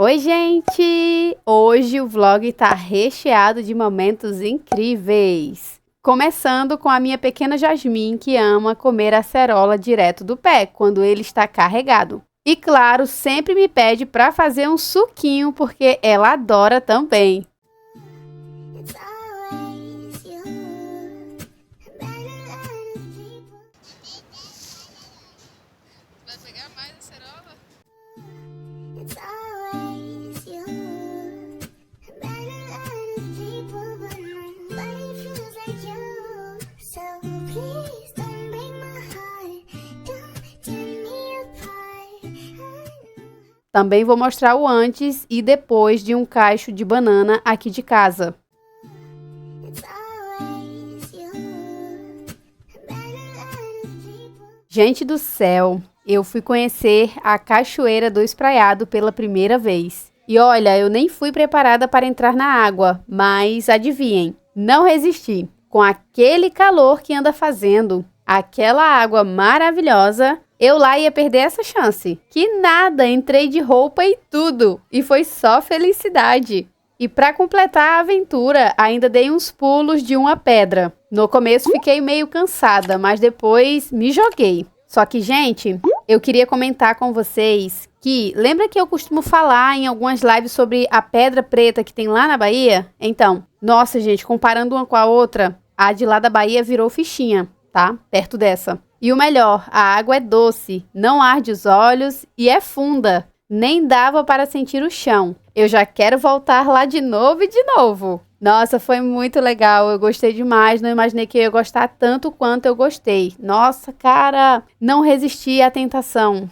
Oi, gente! Hoje o vlog tá recheado de momentos incríveis. Começando com a minha pequena Jasmim, que ama comer acerola direto do pé, quando ele está carregado. E claro, sempre me pede para fazer um suquinho, porque ela adora também. Vai pegar mais acerola? Também vou mostrar o antes e depois de um cacho de banana aqui de casa. Gente do céu, eu fui conhecer a Cachoeira do Espraiado pela primeira vez. E olha, eu nem fui preparada para entrar na água, mas adivinhem, não resisti. Com aquele calor que anda fazendo, aquela água maravilhosa, eu lá ia perder essa chance. Que nada, entrei de roupa e tudo, e foi só felicidade. E para completar a aventura, ainda dei uns pulos de uma pedra. No começo fiquei meio cansada, mas depois me joguei. Só que, gente, eu queria comentar com vocês que... Lembra que eu costumo falar em algumas lives sobre a pedra preta que tem lá na Bahia? Então, nossa, gente, comparando uma com a outra, a de lá da Bahia virou fichinha, tá? Perto dessa. E o melhor, a água é doce, não arde os olhos e é funda. Nem dava para sentir o chão. Eu já quero voltar lá de novo e de novo. Nossa, foi muito legal, eu gostei demais, não imaginei que eu ia gostar tanto quanto eu gostei. Nossa, cara, não resisti à tentação.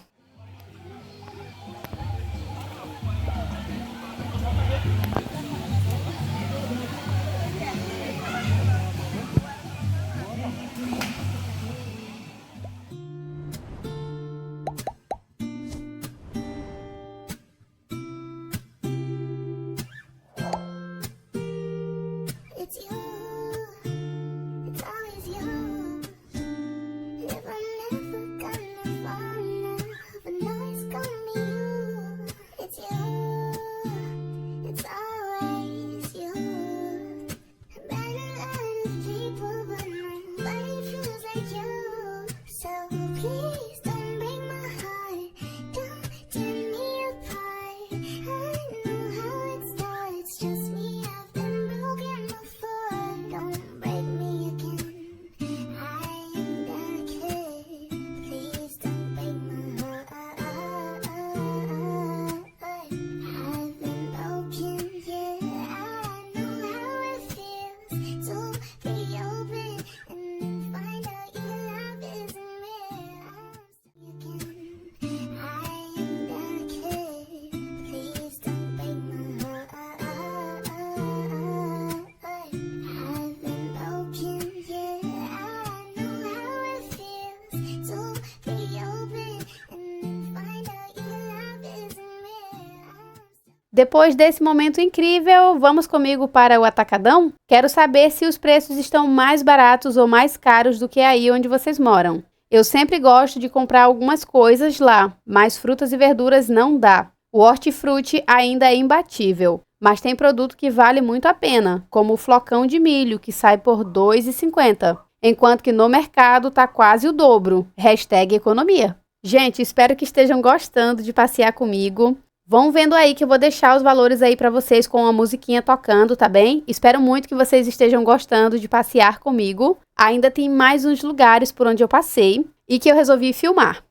Depois desse momento incrível, vamos comigo para o Atacadão? Quero saber se os preços estão mais baratos ou mais caros do que aí onde vocês moram. Eu sempre gosto de comprar algumas coisas lá, mas frutas e verduras não dá. O hortifruti ainda é imbatível, mas tem produto que vale muito a pena, como o flocão de milho, que sai por R$ 2,50, enquanto que no mercado tá quase o dobro. Hashtag economia. Gente, espero que estejam gostando de passear comigo. Vão vendo aí que eu vou deixar os valores aí pra vocês com a musiquinha tocando, tá bem? Espero muito que vocês estejam gostando de passear comigo. Ainda tem mais uns lugares por onde eu passei e que eu resolvi filmar.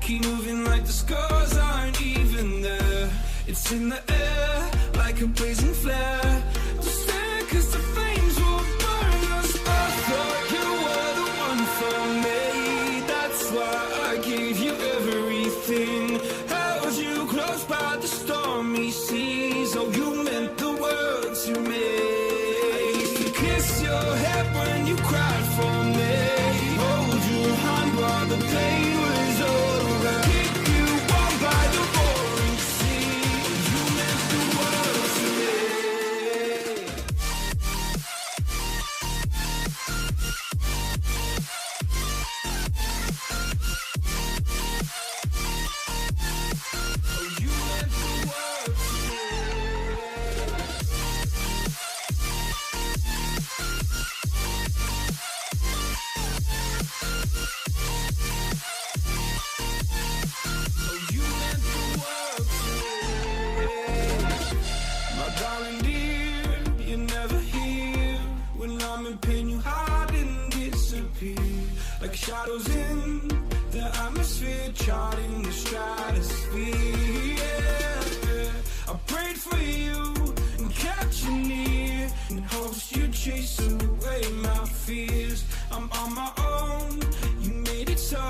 Keep moving like the scars aren't even there. It's in the air like a blazing flare. Just stare 'cause the flames will burn us. I thought you were the one for me. That's why I gave you everything. Held you close by the stormy seas. Oh, you meant the world to me. I used to kiss your head when you cried for me. Hold your hand while the pain was over. Keep you warm by like shadows in the atmosphere, charting the stratosphere. Yeah. I prayed for you and kept you near, in hopes you'd chase away my fears. I'm on my own, you made it so,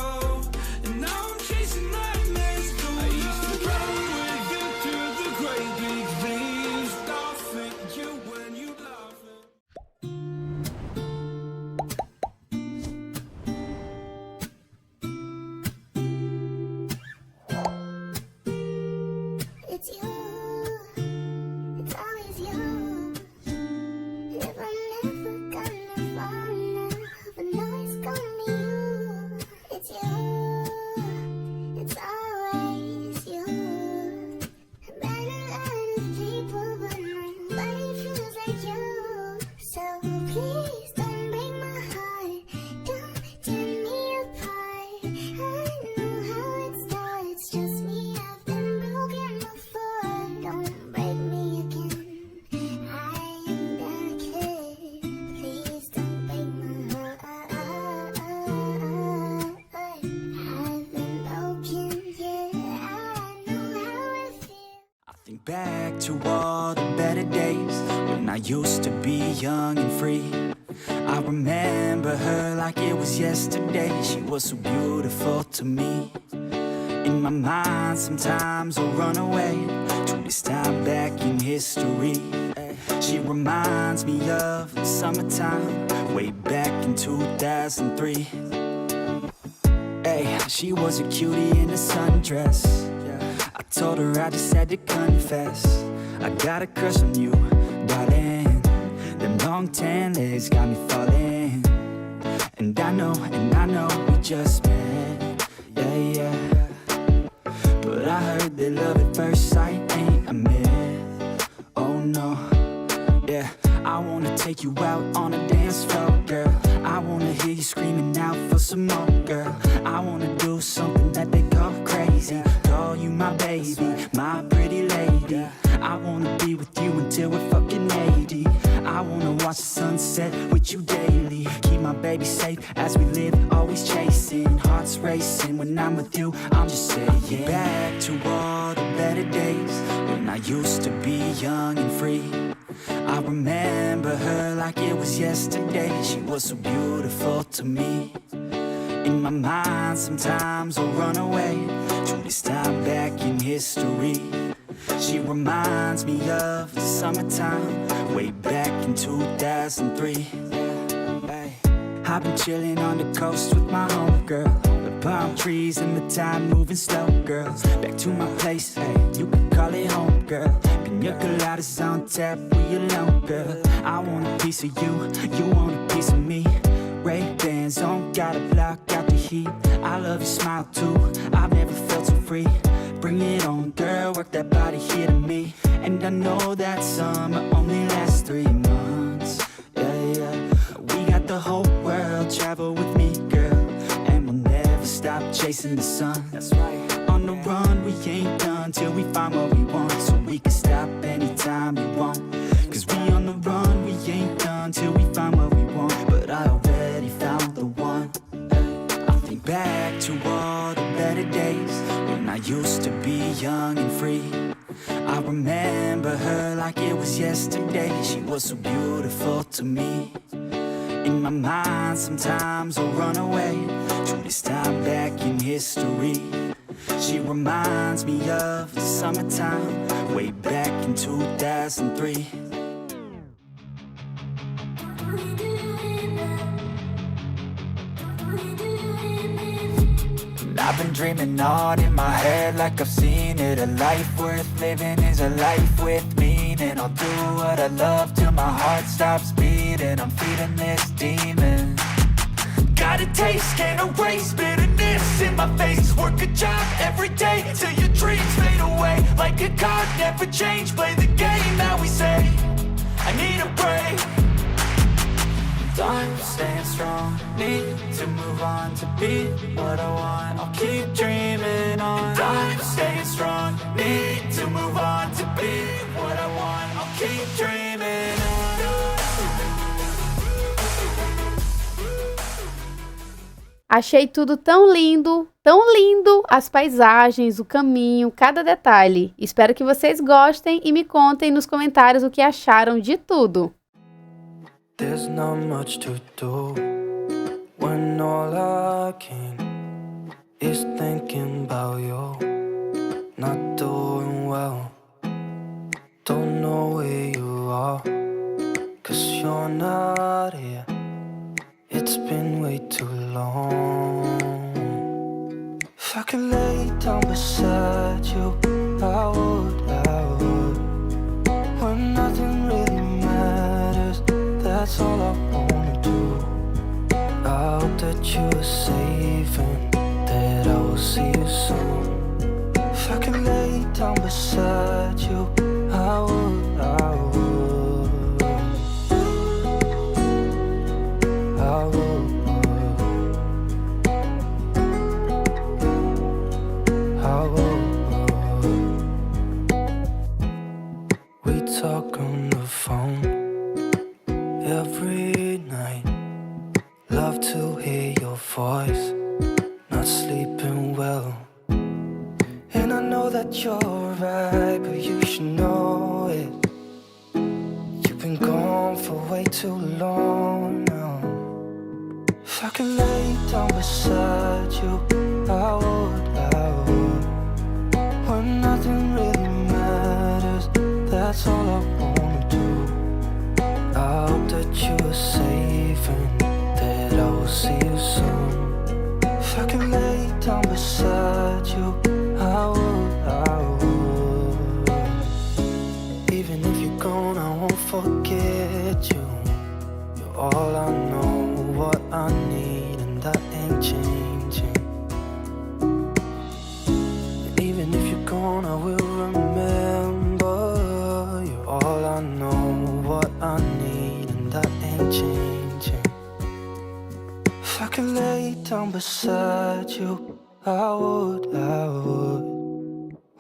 and now I'm chasing nightmares too. I used to run with you through the great big leaves, laughing at you when you laugh. It's you, it's always you. And if I'm never gonna fall in love, I know it's gonna be you. It's you, it's always you. I've met a lot of people, but nobody feels like you. So please don't break my heart, don't tear me apart. I know how it starts, trust me, I've been broken before. Don't break me again, I am delicate. Please don't break my heart. I've been broken, yeah, I know how it feels. I think back to all the better days when I used to be young and free. I remember her like it was yesterday. She was so beautiful to me. In my mind sometimes I'll run away to this time back in history. She reminds me of the summertime way back in 2003. Hey, she was a cutie in a sundress. I told her I just had to confess, I got a crush on you, darling. Them long tan legs got me falling. And I know we just met, yeah. But I heard that love at first sight ain't a myth. Oh no, yeah. I wanna take you out on a dance floor, girl. I wanna hear you screaming out for some more, girl. I wanna do something that they call crazy, call you my baby, my pretty lady. I wanna be with you until we're fucking 80. I wanna watch the sunset with you daily, keep my baby safe as we live, always chasing, hearts racing. When I'm with you, I'm just saying, back to all the better days when I used to be young and free. I remember her like it was yesterday. She was so beautiful to me. In my mind sometimes I'll run away to this time back in history. She reminds me of the summertime way back in 2003. I've been chilling on the coast with my homegirl, the palm trees and the time moving slow, girls. Back to my place, hey, you can call it home, girl. Pina coladas on tap, we alone, girl. I want a piece of you, you want a piece of me. Ray-Bans on, gotta block out the heat. I love your smile too, I've never felt so free. Bring it on, girl, work that body here to me. And I know that summer only lasts 3 months, yeah. We got the whole world, travel with me, girl. And we'll never stop chasing the sun. That's right. On the run, we ain't done till we find what we want. So we can stop anytime we want. Cause we on the run, we ain't done till we find what we want. But I already found the one. I think back to all the better days when I used to be young and free. I remember her like it was yesterday. She was so beautiful to me. In my mind sometimes I'll run away to this time back in history. She reminds me of the summertime way back in 2003. I've been dreaming on in my head like I've seen it. A life worth living is a life with meaning. I'll do what I love till my heart stops beating. I'm feeding this demon. Got a taste, can't erase bitterness in my face. Work a job every day till your dreams fade away. Like a card, never change, play the game that we say. I need a break. I'm staying strong, need to move on to be what I want. I'll keep dreaming on. I'm staying strong, need to move on to be what I want. I'll keep dreaming on. Achei tudo tão lindo, as paisagens, o caminho, cada detalhe. Espero que vocês gostem e me contem nos comentários o que acharam de tudo. There's not much to do when all I can is thinking about you. Not doing well, don't know where you are, 'cause you're not here. It's been way too long. If I could lay down beside you, I would. When nothing really matters, that's all I wanna do. I hope that you are safe and that I will see you soon. If I could lay down beside you, I would. We talk on the phone every night. Love to hear your voice. Not sleeping well. And I know that you're right, but you should know it. You've been gone for way too long now. If I could lay down beside you, I would. When nothing really matters, that's all I wanna do. I hope that you are safe and that I will see you soon. If I could lay down beside you, I would. Even if you're gone, I won't forget you. You're all I know, what I need, and that ain't changing. And even if you're gone, I will remember. You're all I know, what I need, and that ain't changing. If I could lay down beside you, I would.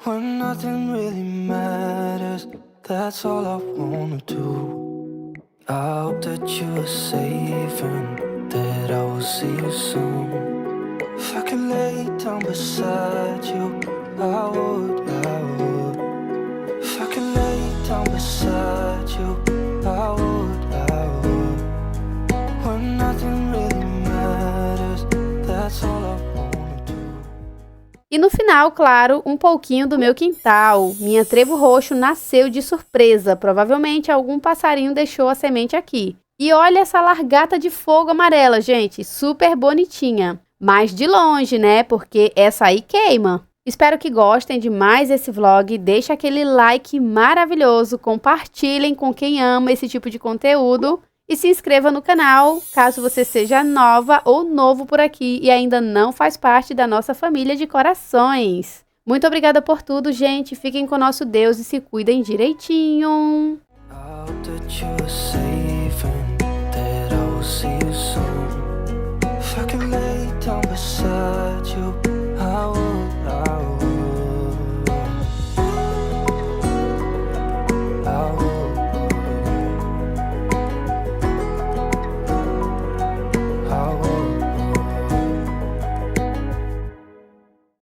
When nothing really matters, that's all I wanna do. I hope that you are safe and that I will see you soon. If I could lay down beside you, I would. If I could lay down beside you, I would. When nothing really matters, that's all I wanna do. E no final, claro, um pouquinho do meu quintal. Minha trevo roxo nasceu de surpresa. Provavelmente algum passarinho deixou a semente aqui. E olha essa largata de fogo amarela, gente. Super bonitinha. Mas de longe, né? Porque essa aí queima. Espero que gostem de mais esse vlog. Deixa aquele like maravilhoso. Compartilhem com quem ama esse tipo de conteúdo. E se inscreva no canal, caso você seja nova ou novo por aqui e ainda não faz parte da nossa família de corações. Muito obrigada por tudo, gente. Fiquem com nosso Deus e se cuidem direitinho. I hope that you are safe.